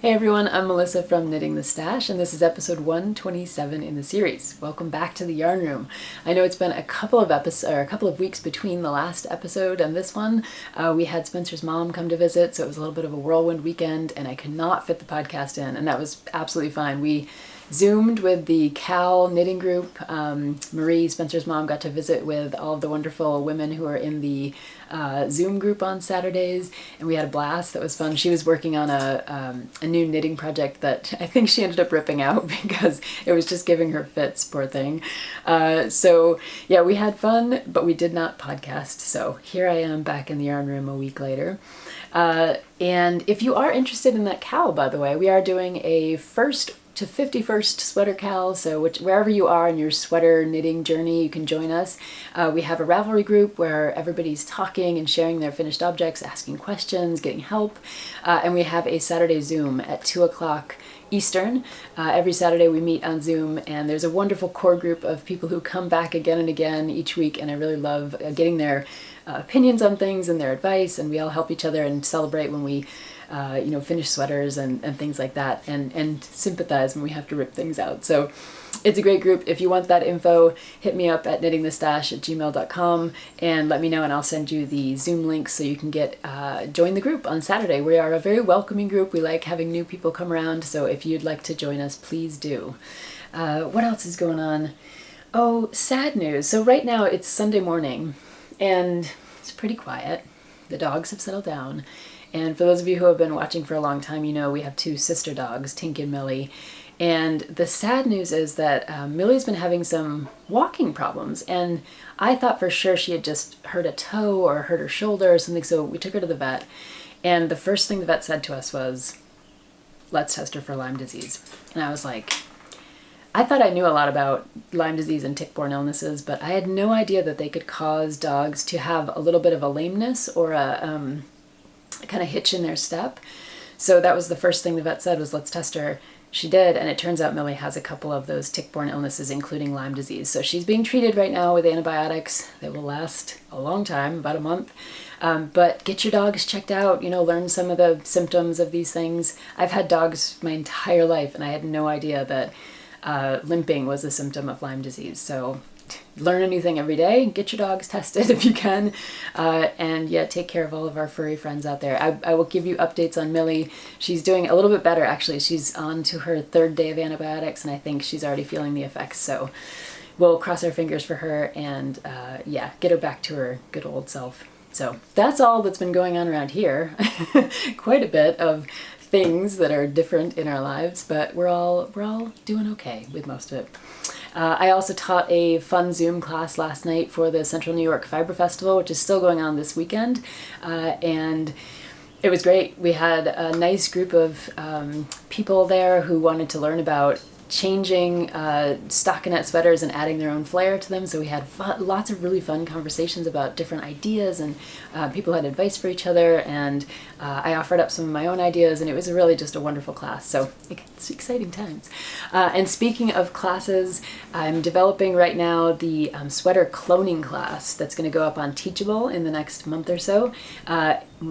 Hey everyone, I'm Melissa from Knitting the Stash, and this is episode 127 in the series. Welcome back to the yarn room. I know it's been a couple of weeks between the last episode and this one. We had Spencer's mom come to visit, so it was a little bit of a whirlwind weekend, and I could not fit the podcast in, and that was absolutely fine. We Zoomed with the KAL knitting group. Marie, Spencer's mom, got to visit with all of the wonderful women who are in the Zoom group on Saturdays, and we had a blast. That was fun. She was working on a new knitting project that I think she ended up ripping out because it was just giving her fits, poor thing. So yeah, we had fun, but we did not podcast. So here I am back in the yarn room a week later. And if you are interested in that KAL, by the way, we are doing a 1st to 51st Sweater KAL, so wherever you are in your sweater knitting journey, you can join us. We have a Ravelry group where everybody's talking and sharing their finished objects, asking questions, getting help, and we have a Saturday Zoom at 2 o'clock Eastern. Every Saturday we meet on Zoom, and there's a wonderful core group of people who come back again and again each week, and I really love getting their opinions on things and their advice, and we all help each other and celebrate when we finish sweaters and things like that, and sympathize when we have to rip things out. So it's a great group. If you want that info, hit me up at knittingthestash@gmail.com and let me know, and I'll send you the Zoom link so you can join the group on Saturday. We are a very welcoming group. We like having new people come around, so if you'd like to join us, please do. What else is going on? Oh, sad news. So right now it's Sunday morning, and it's pretty quiet. The dogs have settled down. And for those of you who have been watching for a long time, you know we have 2 sister dogs, Tink and Millie. And the sad news is that Millie's been having some walking problems. And I thought for sure she had just hurt a toe or hurt her shoulder or something, so we took her to the vet. And the first thing the vet said to us was, let's test her for Lyme disease. And I was like, I thought I knew a lot about Lyme disease and tick-borne illnesses, but I had no idea that they could cause dogs to have a little bit of a lameness or a kind of hitch in their step. So that was the first thing the vet said was, let's test her. She did, and it turns out Millie has a couple of those tick-borne illnesses, including Lyme disease. So she's being treated right now with antibiotics that will last a long time, about a month. But get your dogs checked out, learn some of the symptoms of these things. I've had dogs my entire life, and I had no idea that limping was a symptom of Lyme disease. So learn a new thing every day. Get your dogs tested if you can. And yeah, take care of all of our furry friends out there. I will give you updates on Millie. She's doing a little bit better, actually. She's on to her 3rd day of antibiotics, and I think she's already feeling the effects. So we'll cross our fingers for her and get her back to her good old self. So that's all that's been going on around here. Quite a bit of things that are different in our lives, but we're all doing okay with most of it. I also taught a fun Zoom class last night for the Central New York Fiber Festival, which is still going on this weekend, and it was great. We had a nice group of people there who wanted to learn about changing stockinette sweaters and adding their own flair to them. So we had lots of really fun conversations about different ideas, and people had advice for each other, and I offered up some of my own ideas, and it was really just a wonderful class. So it's exciting times. And speaking of classes, I'm developing right now the sweater cloning class that's going to go up on Teachable in the next month or so.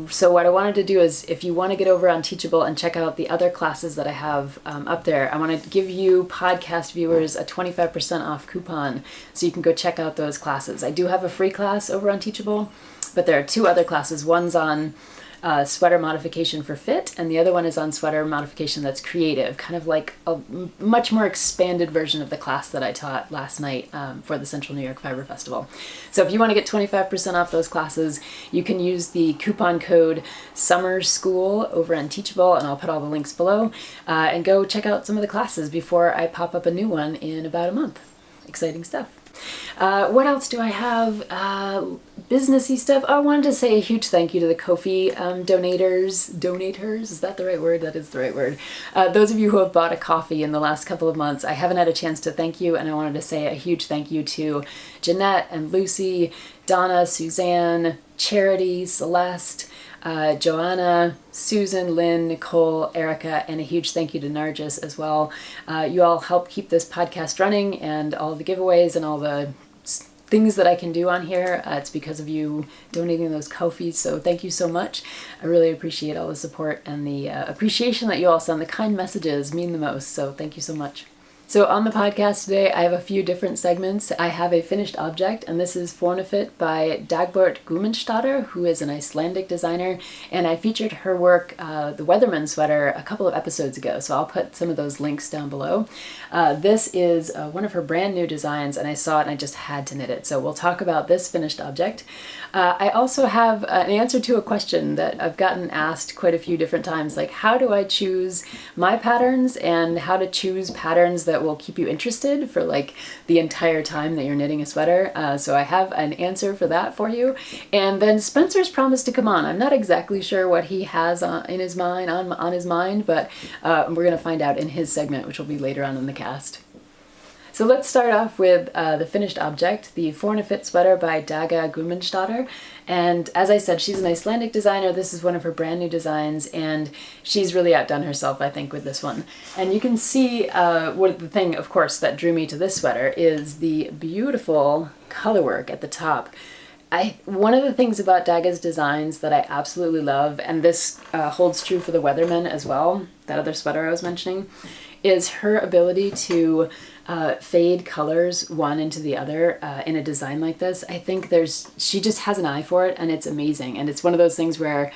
So what I wanted to do is, if you want to get over on Teachable and check out the other classes that I have up there, I want to give you podcast viewers a 25% off coupon so you can go check out those classes. I do have a free class over on Teachable, but there are 2 other classes. One's on sweater modification for fit, and the other one is on sweater modification that's creative, kind of like a much more expanded version of the class that I taught last night for the Central New York Fiber Festival. So if you want to get 25% off those classes, you can use the coupon code SUMMERSCHOOL over on Teachable, and I'll put all the links below, and go check out some of the classes before I pop up a new one in about a month. Exciting stuff. What else do I have? Businessy stuff. I wanted to say a huge thank you to the Ko-fi donators. Is that the right word? That is the right word. Those of you who have bought a coffee in the last couple of months, I haven't had a chance to thank you, and I wanted to say a huge thank you to Jeanette and Lucy, Donna, Suzanne, Charity, Celeste, Joanna, Susan, Lynn, Nicole, Erica, and a huge thank you to Nargis as well. You all help keep this podcast running, and all the giveaways and all the things that I can do on here, it's because of you donating those Ko-fis, so thank you so much. I really appreciate all the support, and the appreciation that you all send. The kind messages mean the most, so thank you so much. So on the podcast today, I have a few different segments. I have a finished object, and this is Fornafit by Dagbjört Guðmundsdóttir, who is an Icelandic designer, and I featured her work, the Weatherman sweater, a couple of episodes ago, so I'll put some of those links down below. This is one of her brand new designs, and I saw it and I just had to knit it, so we'll talk about this finished object. I also have an answer to a question that I've gotten asked quite a few different times, like how do I choose my patterns and how to choose patterns that will keep you interested for like the entire time that you're knitting a sweater. So I have an answer for that for you. And then Spencer's promised to come on. I'm not exactly sure what he has in his mind, on his mind, but we're going to find out in his segment, which will be later on in the cast. So let's start off with the finished object, the Fornafit sweater by Daga Guðmundsdóttir. And as I said, she's an Icelandic designer. This is one of her brand new designs, and she's really outdone herself, I think, with this one. And you can see what the thing, of course, that drew me to this sweater is the beautiful colorwork at the top. One of the things about Daga's designs that I absolutely love, and this holds true for the Weatherman as well, that other sweater I was mentioning, is her ability to fade colors one into the other in a design like this. I think she just has an eye for it, and it's amazing. And it's one of those things where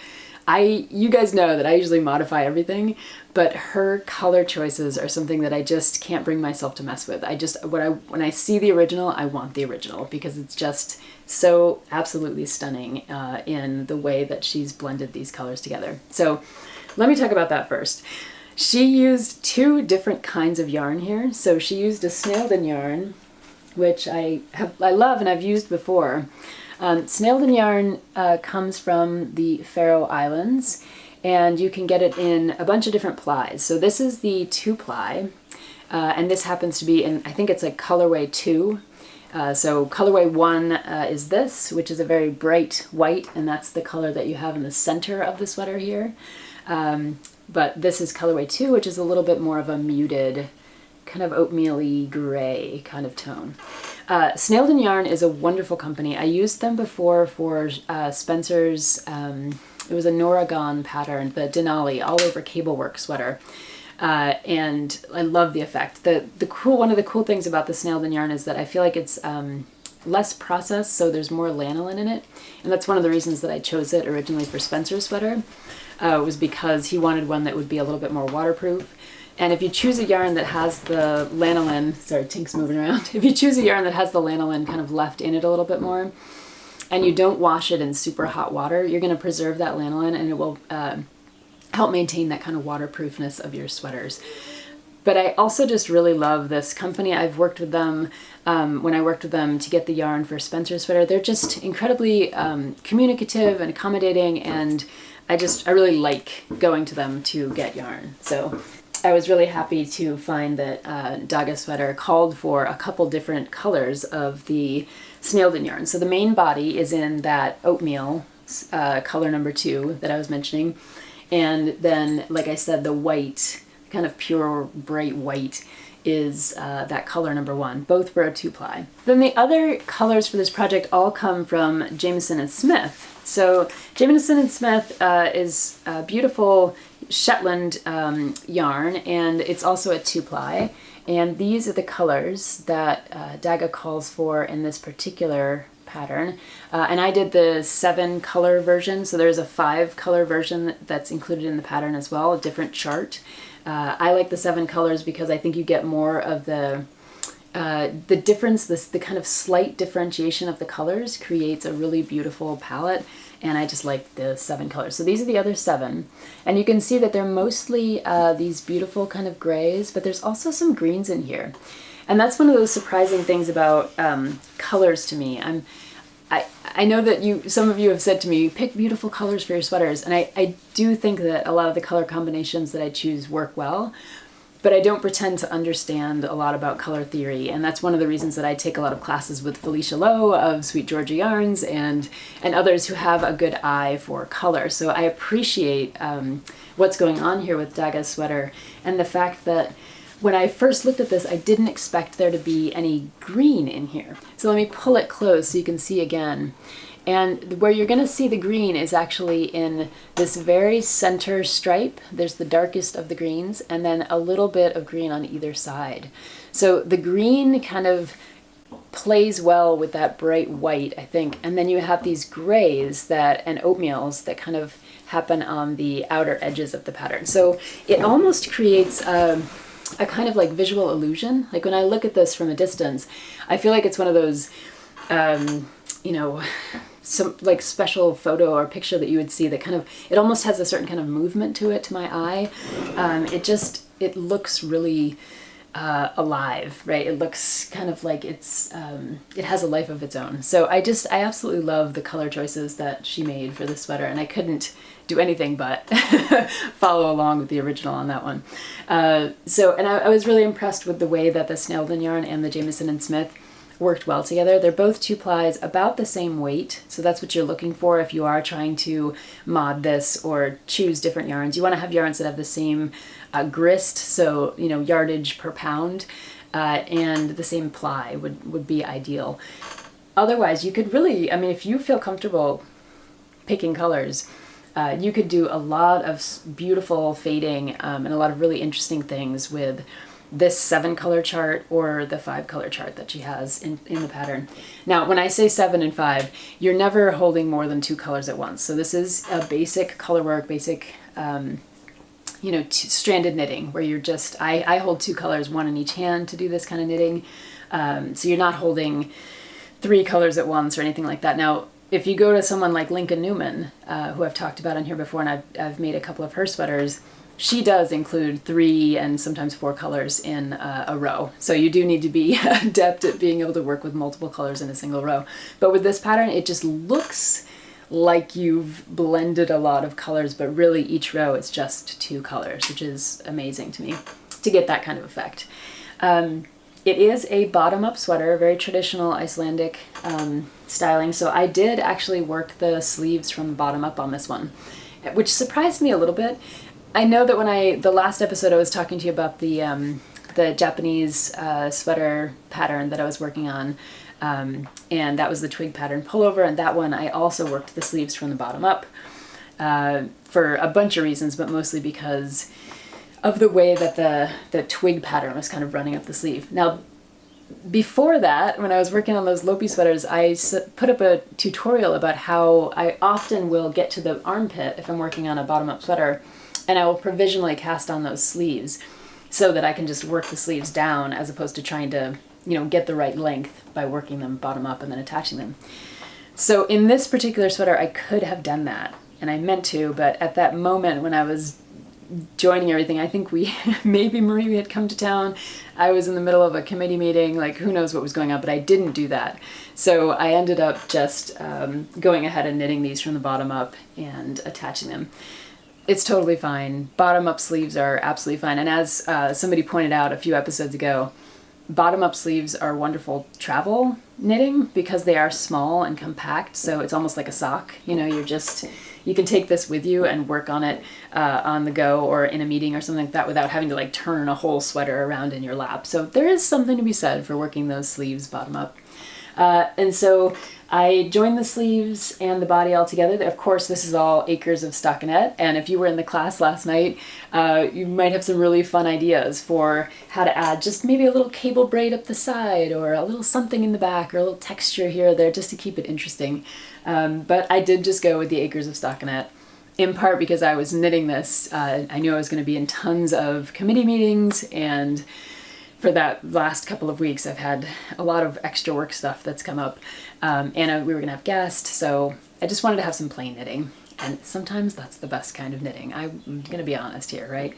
you guys know that I usually modify everything, but her color choices are something that I just can't bring myself to mess with. When I see the original, I want the original because it's just so absolutely stunning in the way that she's blended these colors together. So let me talk about that first. She used two different kinds of yarn here. So she used a snailed-in yarn, which I love and I've used before. Snailed-in yarn comes from the Faroe Islands, and you can get it in a bunch of different plies. So this is the 2-ply, and this happens to be in, I think it's like colorway 2. So colorway 1 is this, which is a very bright white, and that's the color that you have in the center of the sweater here. But this is colorway 2, which is a little bit more of a muted, kind of oatmeal-y gray kind of tone. Snailed-in Yarn is a wonderful company. I used them before for Spencer's, it was a Noragon pattern, the Denali all over cable work sweater. And I love the effect. One of the cool things about the Snailed-in Yarn is that I feel like it's less processed, so there's more lanolin in it. And that's one of the reasons that I chose it originally for Spencer's sweater. Was because he wanted one that would be a little bit more waterproof. And if you choose a yarn that has the lanolin, sorry, Tink's moving around. If you choose a yarn that has the lanolin kind of left in it a little bit more, and you don't wash it in super hot water, you're going to preserve that lanolin, and it will help maintain that kind of waterproofness of your sweaters. But I also just really love this company. I've worked with them when I worked with them to get the yarn for Spencer's sweater. They're just incredibly communicative and accommodating, and I really like going to them to get yarn. So I was really happy to find that Daga sweater called for a couple different colors of the snailed-in yarn. So the main body is in that oatmeal color number 2 that I was mentioning. And then, like I said, the white, kind of pure bright white, is that color number 1. Both were a 2-ply. Then the other colors for this project all come from Jamieson & Smith. So Jamieson & Smith is a beautiful Shetland yarn, and it's also a 2-ply. And these are the colors that Daga calls for in this particular pattern. And I did the 7-color version, so there's a 5-color version that's included in the pattern as well, a different chart. I like the 7 colors because I think you get more of the difference, the kind of slight differentiation of the colors creates a really beautiful palette, and I just like the 7 colors. So these are the other 7, and you can see that they're mostly these beautiful kind of grays, but there's also some greens in here. And that's one of those surprising things about colors to me. I know that some of you have said to me, pick beautiful colors for your sweaters, and I do think that a lot of the color combinations that I choose work well, but I don't pretend to understand a lot about color theory, and that's one of the reasons that I take a lot of classes with Felicia Lowe of Sweet Georgia Yarns and others who have a good eye for color. So I appreciate what's going on here with Daga's sweater, and the fact that when I first looked at this, I didn't expect there to be any green in here. So let me pull it close so you can see again. And where you're going to see the green is actually in this very center stripe. There's the darkest of the greens, and then a little bit of green on either side. So the green kind of plays well with that bright white, I think. And then you have these grays and oatmeals that kind of happen on the outer edges of the pattern. So it almost creates a kind of like visual illusion. Like when I look at this from a distance, I feel like it's one of those, you know, some like special photo or picture that you would see that kind of, it almost has a certain kind of movement to it to my eye. It looks really alive, right? It looks kind of like it has a life of its own. So I absolutely love the color choices that she made for this sweater, and I couldn't do anything but follow along with the original on that one. And I was really impressed with the way that the Snelden yarn and the Jamieson & Smith worked well together. They're both 2 plies, about the same weight, so that's what you're looking for if you are trying to mod this or choose different yarns. You want to have yarns that have the same grist, so you know, yardage per pound, and the same ply would be ideal. Otherwise, you could really, I mean, if you feel comfortable picking colors, you could do a lot of beautiful fading and a lot of really interesting things with this 7 color chart or the 5 color chart that she has in the pattern. Now, when I say 7 and 5, you're never holding more than 2 colors at once. So this is a basic color work, basic, you know, stranded knitting, where you're just, I hold 2 colors, 1 in each hand to do this kind of knitting. So you're not holding 3 colors at once or anything like that. Now, if you go to someone like Lincoln Newman, who I've talked about on here before, and I've made a couple of her sweaters, she does include 3 and sometimes 4 colors in a row. So you do need to be adept at being able to work with multiple colors in a single row. But with this pattern, it just looks like you've blended a lot of colors, but really each row is just 2 colors, which is amazing to me to get that kind of effect. It is a bottom-up sweater, very traditional Icelandic styling. So I did actually work the sleeves from the bottom up on this one, which surprised me a little bit. I know that the last episode I was talking to you about the Japanese sweater pattern that I was working on, and that was the Twig Pattern Pullover, and that one I also worked the sleeves from the bottom up for a bunch of reasons, but mostly because of the way that the twig pattern was kind of running up the sleeve. Now, before that, when I was working on those Lopi sweaters, I put up a tutorial about how I often will get to the armpit if I'm working on a bottom-up sweater, and I will provisionally cast on those sleeves so that I can just work the sleeves down as opposed to trying to, you know, get the right length by working them bottom up and then attaching them. So in this particular sweater, I could have done that, and I meant to, but at that moment when I was joining everything, I think maybe Marie had come to town. I was in the middle of a committee meeting, like who knows what was going on, but I didn't do that. So I ended up just going ahead and knitting these from the bottom up and attaching them. It's totally fine. Bottom up sleeves are absolutely fine. And as somebody pointed out a few episodes ago, bottom up sleeves are wonderful travel knitting because they are small and compact. So it's almost like a sock. You know, you can take this with you and work on it on the go or in a meeting or something like that without having to like turn a whole sweater around in your lap. So there is something to be said for working those sleeves bottom up. And so I joined the sleeves and the body all together. Of course, this is all acres of stockinette, and if you were in the class last night, you might have some really fun ideas for how to add just maybe a little cable braid up the side or a little something in the back or a little texture here or there just to keep it interesting. But I did just go with the acres of stockinette, in part because I was knitting this. I knew I was going to be in tons of committee meetings, and for that last couple of weeks, I've had a lot of extra work stuff that's come up, and we were going to have guests, so I just wanted to have some plain knitting, and sometimes that's the best kind of knitting. I'm going to be honest here, right?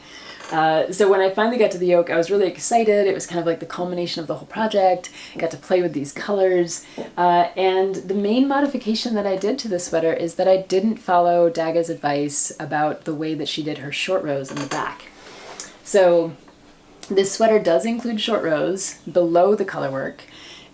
So when I finally got to the yoke, I was really excited. It was kind of like the culmination of the whole project. I got to play with these colors, and the main modification that I did to this sweater is that I didn't follow Daga's advice about the way that she did her short rows in the back. So this sweater does include short rows below the color work,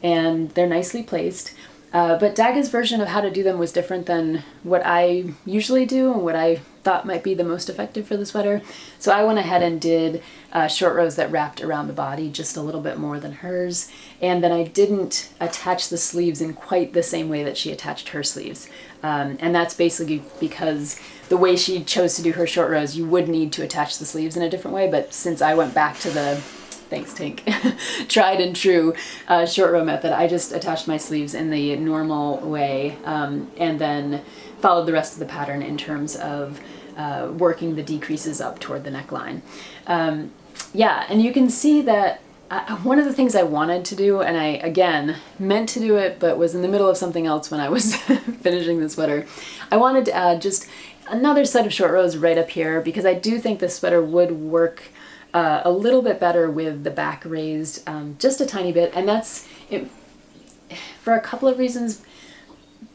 and they're nicely placed. But Daga's version of how to do them was different than what I usually do and what I thought might be the most effective for the sweater. So I went ahead and did short rows that wrapped around the body just a little bit more than hers. And then I didn't attach the sleeves in quite the same way that she attached her sleeves. And that's basically because the way she chose to do her short rows, you would need to attach the sleeves in a different way. But since I went back to the, thanks Tink, tried and true short row method, I just attached my sleeves in the normal way and then followed the rest of the pattern in terms of working the decreases up toward the neckline. Yeah, and you can see that one of the things I wanted to do, and I, again, meant to do it, but was in the middle of something else when I was finishing the sweater, I wanted to add just another set of short rows right up here because I do think the sweater would work a little bit better with the back raised just a tiny bit, and that's it, for a couple of reasons.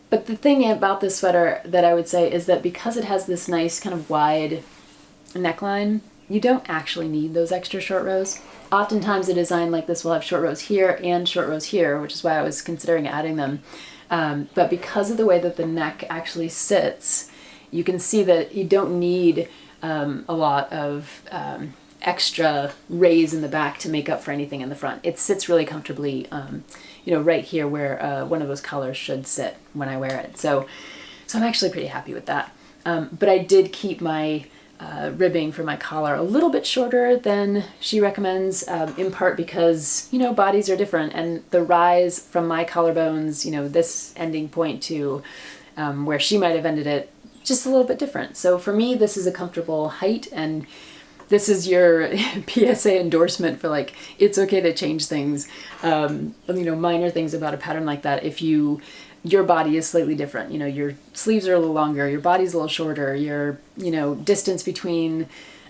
But the thing about this sweater that I would say is that because it has this nice kind of wide neckline, you don't actually need those extra short rows. Oftentimes a design like this will have short rows here and short rows here, which is why I was considering adding them. But because of the way that the neck actually sits, you can see that you don't need a lot of extra raise in the back to make up for anything in the front. It sits really comfortably, you know, right here where one of those collars should sit when I wear it. So I'm actually pretty happy with that. But I did keep my ribbing for my collar a little bit shorter than she recommends, in part because, you know, bodies are different and the rise from my collarbones, you know, this ending point to where she might have ended it, just a little bit different. So for me, this is a comfortable height, and this is your PSA endorsement for like, it's okay to change things, you know, minor things about a pattern like that if your body is slightly different. You know, your sleeves are a little longer, your body's a little shorter, your, you know, distance between,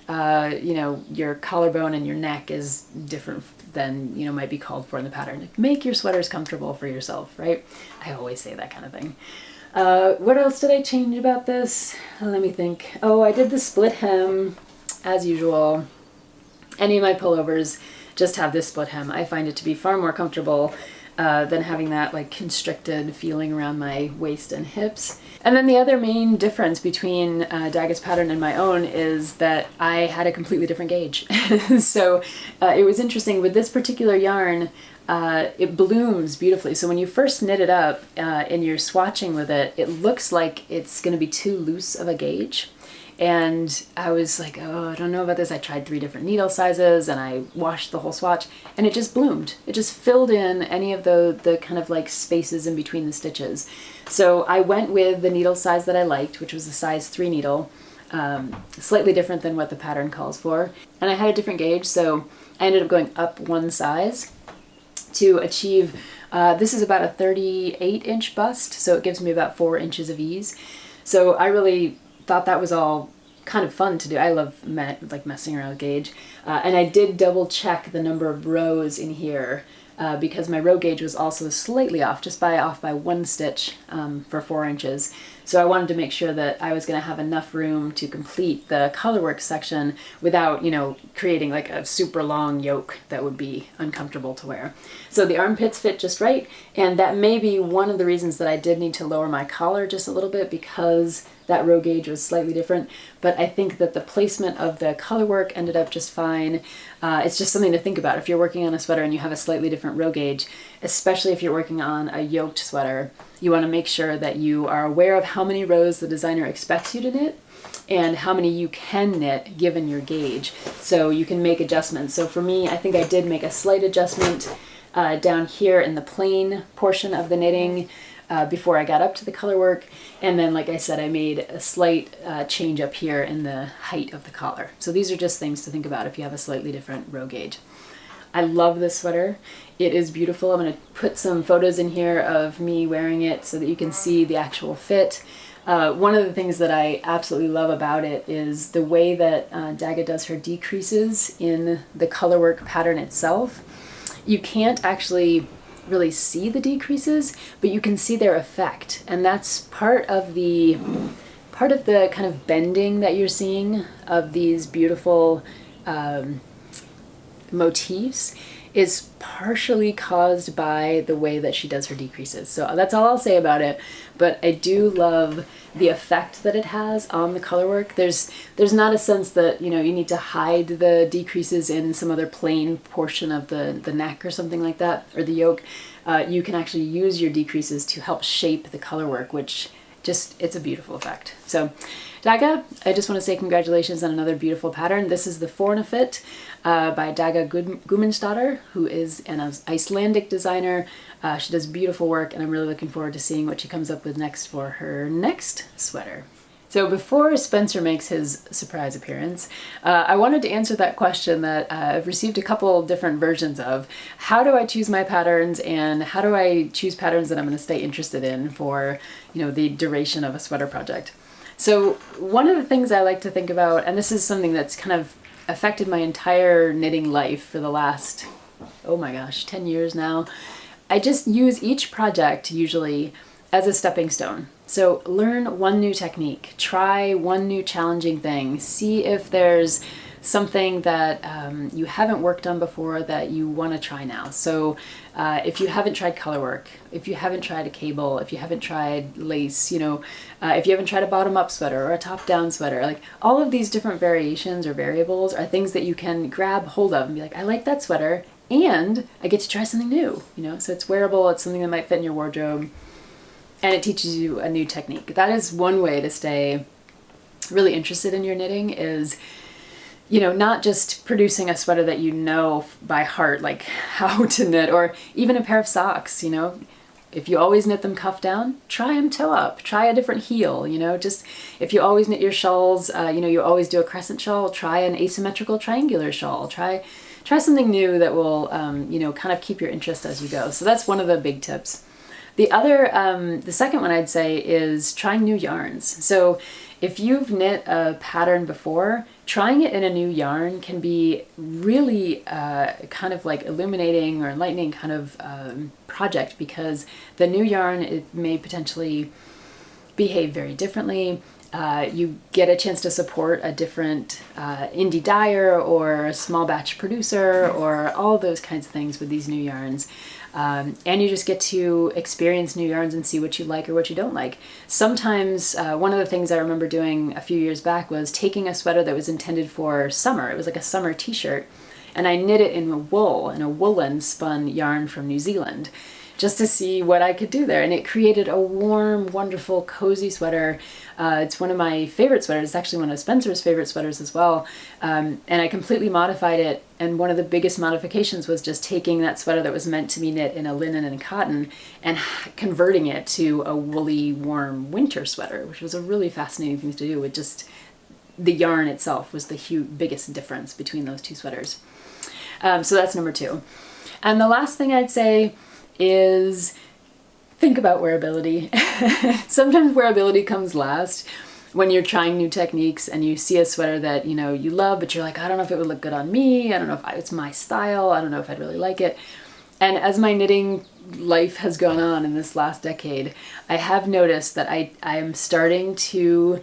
you know, your collarbone and your neck is different than, you know, might be called for in the pattern. Make your sweaters comfortable for yourself, right? I always say that kind of thing. What else did I change about this? Let me think. Oh, I did the split hem as usual. Any of my pullovers just have this split hem. I find it to be far more comfortable than having that like constricted feeling around my waist and hips. And then the other main difference between Daga's pattern and my own is that I had a completely different gauge. So it was interesting with this particular yarn. It blooms beautifully. So when you first knit it up and you're swatching with it, it looks like it's going to be too loose of a gauge. And I was like, oh, I don't know about this. I tried 3 different needle sizes and I washed the whole swatch and it just bloomed. It just filled in any of the kind of like spaces in between the stitches. So I went with the needle size that I liked, which was a size 3 needle, slightly different than what the pattern calls for. And I had a different gauge, so I ended up going up 1 size to achieve, this is about a 38-inch bust, so it gives me about 4 inches of ease. So I really thought that was all kind of fun to do. I love like messing around with gauge. And I did double check the number of rows in here because my row gauge was also slightly off, just off by 1 stitch for 4 inches. So I wanted to make sure that I was going to have enough room to complete the colorwork section without, you know, creating like a super long yoke that would be uncomfortable to wear. So the armpits fit just right, and that may be one of the reasons that I did need to lower my collar just a little bit because that row gauge was slightly different, but I think that the placement of the colorwork ended up just fine. It's just something to think about if you're working on a sweater and you have a slightly different row gauge, especially if you're working on a yoked sweater. You want to make sure that you are aware of how many rows the designer expects you to knit and how many you can knit given your gauge, so you can make adjustments. So for me, I think I did make a slight adjustment down here in the plain portion of the knitting before I got up to the color work, and then like I said, I made a slight change up here in the height of the collar. So these are just things to think about if you have a slightly different row gauge. I love this sweater. It is beautiful. I'm going to put some photos in here of me wearing it so that you can see the actual fit. One of the things that I absolutely love about it is the way that Daga does her decreases in the colorwork pattern itself. You can't actually really see the decreases, but you can see their effect, and that's part of the kind of bending that you're seeing of these beautiful motifs is partially caused by the way that she does her decreases. So that's all I'll say about it, but I do love the effect that it has on the color work. There's not a sense that, you know, you need to hide the decreases in some other plain portion of the neck or something like that, or the yoke. You can actually use your decreases to help shape the color work, which just, it's a beautiful effect. So Daga, I just want to say congratulations on another beautiful pattern. This is the Fornafit by Guðmundsdóttir, who is an Icelandic designer. She does beautiful work, and I'm really looking forward to seeing what she comes up with next for her next sweater. So before Spencer makes his surprise appearance, I wanted to answer that question that I've received a couple different versions of. How do I choose my patterns, and how do I choose patterns that I'm going to stay interested in for, you know, the duration of a sweater project? So one of the things I like to think about, and this is something that's kind of affected my entire knitting life for the last, oh my gosh, 10 years now, I just use each project usually as a stepping stone. So learn one new technique, try one new challenging thing, see if there's something that you haven't worked on before that you want to try now. So if you haven't tried color work, if you haven't tried a cable, if you haven't tried lace, you know, if you haven't tried a bottom-up sweater or a top-down sweater, like all of these different variations or variables are things that you can grab hold of and be like, I like that sweater and I get to try something new, you know, so it's wearable, it's something that might fit in your wardrobe, and it teaches you a new technique. That is one way to stay really interested in your knitting, is, you know, not just producing a sweater that you know by heart, like how to knit, or even a pair of socks, you know. If you always knit them cuff down, try them toe up, try a different heel, you know, just if you always knit your shawls, you know, you always do a crescent shawl, try an asymmetrical triangular shawl, try something new that will, you know, kind of keep your interest as you go. So that's one of the big tips. The other, the second one I'd say is trying new yarns. So if you've knit a pattern before, trying it in a new yarn can be really kind of like illuminating or enlightening kind of project, because the new yarn, it may potentially behave very differently. You get a chance to support a different indie dyer or a small batch producer or all those kinds of things with these new yarns. And you just get to experience new yarns and see what you like or what you don't like. Sometimes, one of the things I remember doing a few years back was taking a sweater that was intended for summer. It was like a summer t-shirt, and I knit it in wool, in a woolen spun yarn from New Zealand, just to see what I could do there. And it created a warm, wonderful, cozy sweater. It's one of my favorite sweaters. It's actually one of Spencer's favorite sweaters as well. And I completely modified it. And one of the biggest modifications was just taking that sweater that was meant to be knit in a linen and cotton and converting it to a woolly, warm winter sweater, which was a really fascinating thing to do. With just the yarn itself was the biggest difference between those two sweaters. So that's number 2. And the last thing I'd say is think about wearability. Sometimes wearability comes last when you're trying new techniques and you see a sweater that, you know, you love, but you're like, I don't know if it would look good on me. I don't know if it's my style. I don't know if I'd really like it. And as my knitting life has gone on in this last decade, I have noticed that I am starting to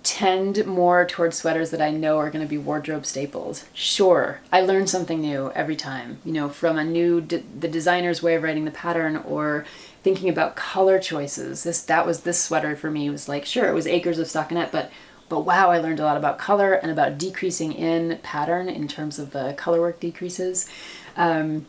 tend more towards sweaters that I know are going to be wardrobe staples. Sure, I learn something new every time, you know, from the designer's way of writing the pattern, or thinking about color choices. This sweater for me was like, sure, it was acres of stockinette, but wow, I learned a lot about color and about decreasing in pattern in terms of the color work decreases. So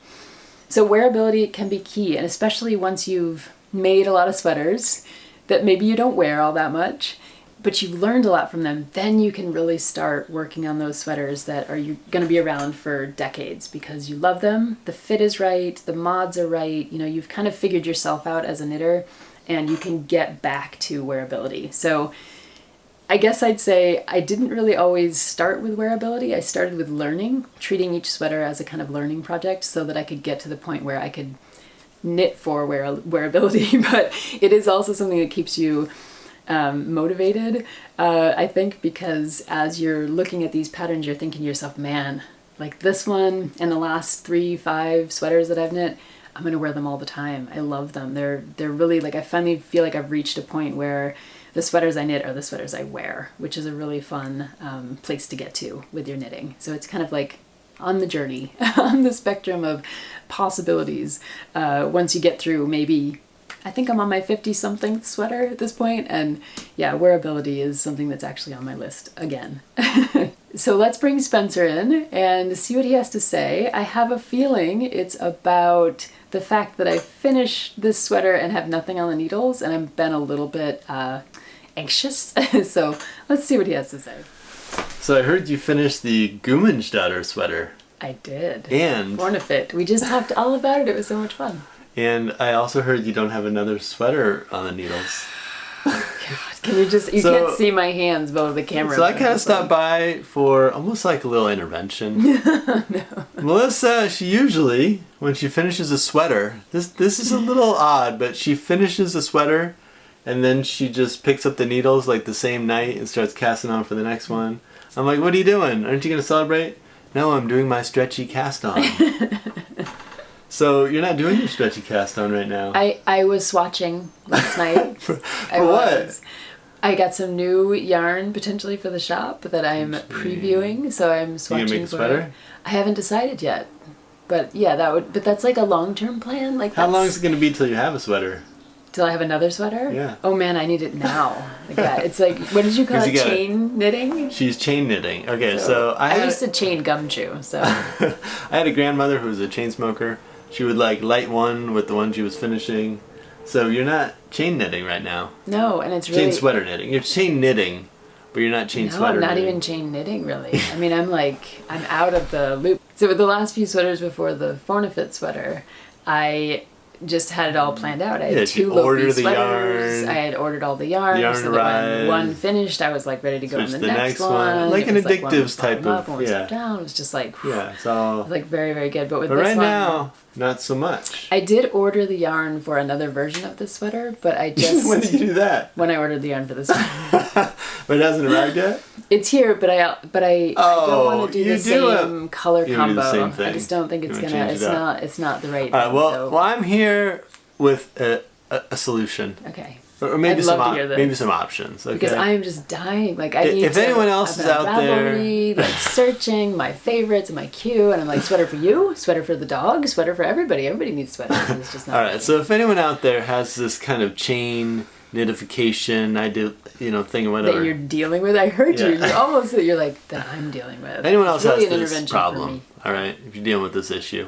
wearability can be key, and especially once you've made a lot of sweaters that maybe you don't wear all that much, but you've learned a lot from them, then you can really start working on those sweaters that are going to be around for decades because you love them, the fit is right, the mods are right, you know, you've kind of figured yourself out as a knitter, and you can get back to wearability. So I guess I'd say I didn't really always start with wearability. I started with learning, treating each sweater as a kind of learning project so that I could get to the point where I could knit for wearability, but it is also something that keeps you motivated, I think, because as you're looking at these patterns, you're thinking to yourself, man, like this one and the last 3-5 sweaters that I've knit, I'm going to wear them all the time. I love them. They're really, like, I finally feel like I've reached a point where the sweaters I knit are the sweaters I wear, which is a really fun place to get to with your knitting. So it's kind of like on the journey, on the spectrum of possibilities. Once you get through maybe, I think I'm on my 50-something sweater at this point, and yeah, wearability is something that's actually on my list again. So let's bring Spencer in and see what he has to say. I have a feeling it's about the fact that I finished this sweater and have nothing on the needles, and I've been a little bit anxious. So let's see what he has to say. So I heard you finished the Guðmundsdóttir sweater. I did. And Fornafit. We just talked all about it. It was so much fun. And I also heard you don't have another sweater on the needles. God, can you just, you can't see my hands below the camera. So I kind of stopped by for almost like a little intervention. No. Melissa, she usually, when she finishes a sweater, this is a little odd, but she finishes a sweater and then she just picks up the needles like the same night and starts casting on for the next one. I'm like, what are you doing? Aren't you going to celebrate? No, I'm doing my stretchy cast on. So you're not doing your stretchy cast on right now. I was swatching last night. for what? I got some new yarn potentially for the shop that I'm previewing, so I'm swatching. You gonna make a sweater? I haven't decided yet, but yeah, but that's like a long-term plan. Like, how long is it gonna be till you have a sweater? Till I have another sweater? Yeah. Oh man, I need it now. Like that. It's like, what did you call it? Chain knitting? She's chain knitting. Okay, so I used to chain gumshoe. So I had a grandmother who was a chain smoker. She would like light one with the one she was finishing. So you're not chain knitting right now. No, and it's really... Chain sweater knitting. You're chain knitting, but you're not chain sweater knitting. No, I'm not even chain knitting, really. I mean, I'm out of the loop. So with the last few sweaters before the Fornafit sweater, I just had it all planned out. I had 2 low-fee sweaters. I had ordered all the yarn so that when one finished, I was like ready to go on the next one. Like an addictives type of, down. It was just like, yeah, it's all like very, very good. But with this right one, now, not so much. I did order the yarn for another version of this sweater, but I just... When did you do that? When I ordered the yarn for this sweater. But it hasn't arrived yet? It's here, but I don't want to do the same color combo. I just don't think it's gonna. It's not the right. All right. Well, I'm here with a solution. Okay. Or maybe some options. Okay? Because I am just dying. Like I need. If anyone else is out Ravelry, there, like searching my favorites and my queue, and I'm like, sweater for you, sweater for the dog, sweater for everybody. Everybody needs sweaters. It's just not. All right. So if anyone out there has this kind of chain knitification, thing or whatever that you're dealing with, I heard you. You almost that you're like that I'm dealing with. Anyone else has this problem? All right. If you're dealing with this issue,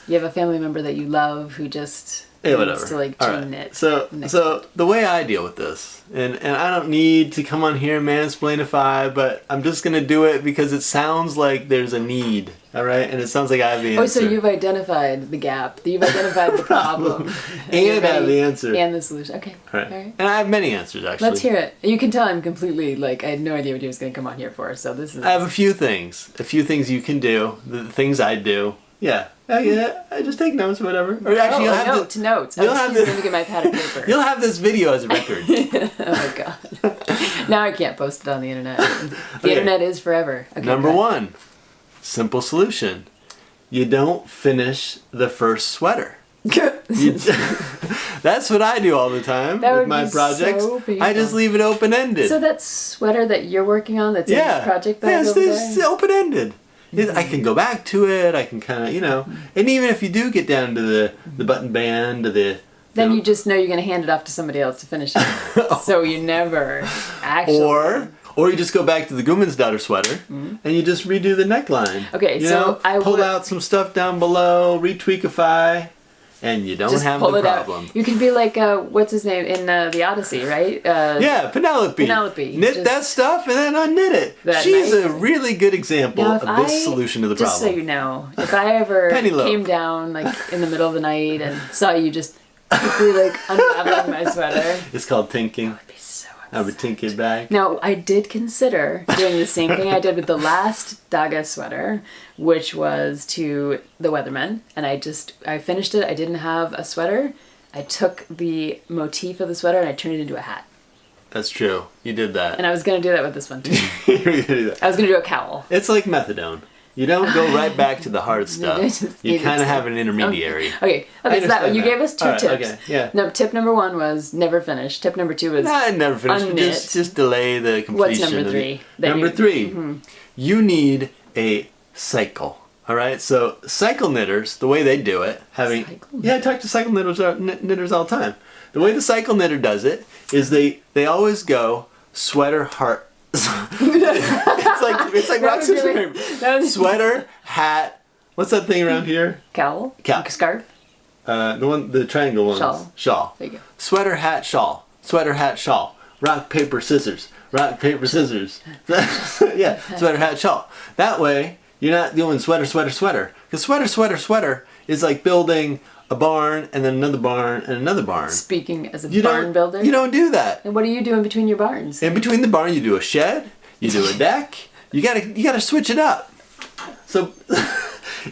you have a family member that you love who just. Whatever. To like chain knit. So the way I deal with this, and I don't need to come on here and mansplainify, but I'm just gonna do it because it sounds like there's a need. All right, and it sounds like I have the answer. Oh, so you've identified the gap. You've identified the problem. And I have the answer. And the solution. Okay. All right. And I have many answers, actually. Let's hear it. You can tell I'm completely, I had no idea what he was going to come on here for, so this is... I have a few things you can do, the things I do. Yeah. I just take notes or whatever. Or actually, notes. Let me get my pad of paper. You'll have this video as a record. Oh my god. Now I can't post it on the internet. The internet is forever. Okay, Number 1. Simple solution. You don't finish the first sweater. That's what I do all the time with my projects. So I just leave it open-ended. So that sweater that you're working on, that's in the project bag over there? It's open-ended. I can go back to it. I can kind of, and even if you do get down to the button band, to the... Then you just know you're going to hand it off to somebody else to finish it. So you never actually... Or you just go back to the Guðmundsdóttir sweater and you just redo the neckline. Okay, I pull out some stuff down below, retweakify, and you don't have the problem. You can be like, what's his name in the Odyssey, right? Penelope. Knit that stuff and then unknit it. She's a really good example of this solution to the problem. Just so you know, if I ever came down in the middle of the night and saw you just quickly unraveling my sweater. It's called tinking. That would be so I would tink it back. Now, I did consider doing the same thing I did with the last Dagbjört sweater, which was to the Weatherman, and I finished it. I didn't have a sweater. I took the motif of the sweater and I turned it into a hat. That's true. You did that. And I was going to do that with this one too. You were gonna do that. I was going to do a cowl. It's like methadone. You don't go right back to the hard stuff. You kind of have an intermediary. Okay. So that you gave us two tips. Okay. Yeah. No, tip number 1 was never finish. Tip number 2 was never finish. Unknit. Just delay the completion. What's number 3? Number 3, you need a cycle. All right, so cycle knitters, the way they do it, I talk to cycle knitters all the time. The way the cycle knitter does it is they always go sweater, heart. it's like rock, scissors, paper. Sweater, hat. What's that thing around here? Cowl. Cowl. Scarf. The triangle one. Shawl. There you go. Sweater, hat, shawl. Sweater, hat, shawl. Rock, paper, scissors. Rock, paper, scissors. Yeah, sweater, hat, shawl. That way, you're not doing sweater, sweater, sweater. Because sweater, sweater, sweater is like building a barn and then another barn and another barn. Speaking as a barn builder. You don't do that. And what do you do in between your barns? In between the barn, you do a shed. You do a deck. You gotta switch it up. So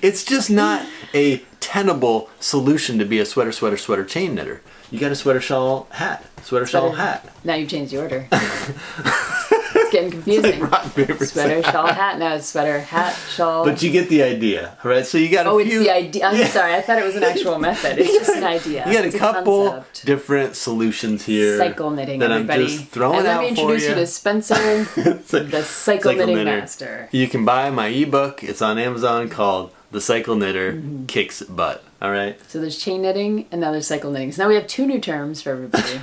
it's just not a tenable solution to be a sweater, sweater, sweater chain knitter. You got a sweater, shawl, hat. Sweater, shawl, hat. Now you've changed the order. It's getting confusing. Like rock, paper, sweater, shawl, hat. Now it's sweater, hat, shawl. But you get the idea, all right? So you got a few. It's the idea. I'm sorry. I thought it was an actual method. It's just an idea. You got a couple different solutions here. Cycle knitting, that everybody. I'm just throwing and out let me for introduce you to Spencer, the cycle knitting master. You can buy my ebook. It's on Amazon called The Cycle Knitter Kicks Butt. All right. So there's chain knitting and now there's cycle knitting. So now we have 2 new terms for everybody.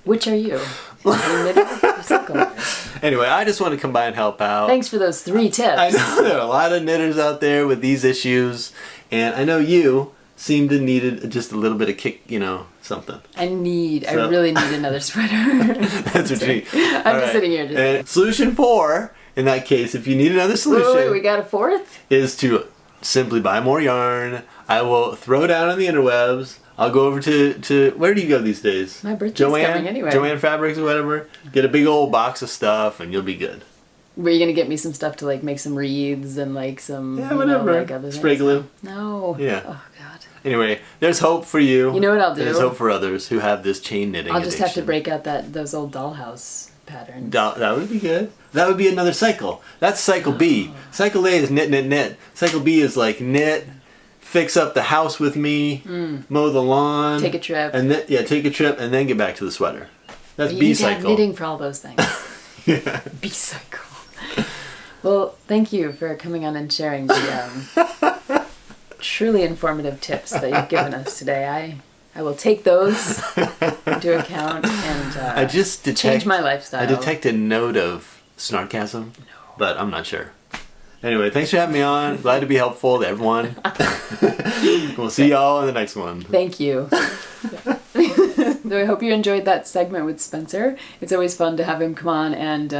Which are you? Chain knitter or cycle knitter? Anyway, I just want to come by and help out. Thanks for those 3 tips. I know there are a lot of knitters out there with these issues, and I know you seem to need just a little bit of kick, something. I really need another sweater. That's what you need. I'm just sitting here. And solution 4, in that case, if you need another solution. Wait, we got a 4th? Is to simply buy more yarn. I will throw down on the interwebs. I'll go over to where do you go these days? My birthday's coming anyway. Joanne Fabrics or whatever. Get a big old box of stuff and you'll be good. Were you gonna get me some stuff to like make some wreaths and like some whatever. Other spray glue? No. Yeah. Oh God. Anyway, there's hope for you. You know what I'll do? There's hope for others who have this chain knitting I'll just addiction. have to break out those old dollhouse patterns. That would be good. That would be another cycle. That's cycle B. Cycle A is knit, knit, knit. Cycle B is like knit, fix up the house with me, mow the lawn, take a trip, and then take a trip, and then get back to the sweater. That's B cycle. You need to have knitting for all those things. Yeah. B cycle. Well, thank you for coming on and sharing the truly informative tips that you've given us today. I will take those into account and change my lifestyle. I detect a note of sarcasm, but I'm not sure. Anyway, thanks for having me on. Glad to be helpful to everyone. We'll see y'all in the next one. Thank you. I hope you enjoyed that segment with Spencer. It's always fun to have him come on and,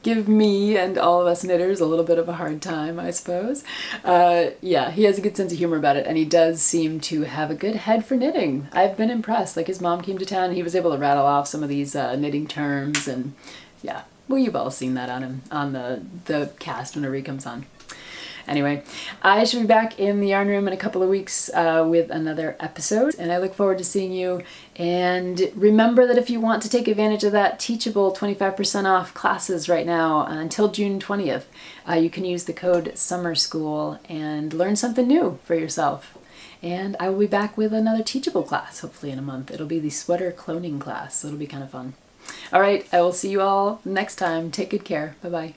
give me and all of us knitters a little bit of a hard time, I suppose. Yeah, he has a good sense of humor about it, and he does seem to have a good head for knitting. I've been impressed. Like, his mom came to town, and he was able to rattle off some of these knitting terms, and yeah. Well, you've all seen that on him, on the cast whenever he comes on. Anyway, I should be back in the yarn room in a couple of weeks with another episode, and I look forward to seeing you. And remember that if you want to take advantage of that Teachable 25% off classes right now until June 20th, you can use the code SUMMERSCHOOL and learn something new for yourself. And I will be back with another Teachable class, hopefully in a month. It'll be the sweater cloning class, so it'll be kind of fun. All right, I will see you all next time. Take good care. Bye-bye.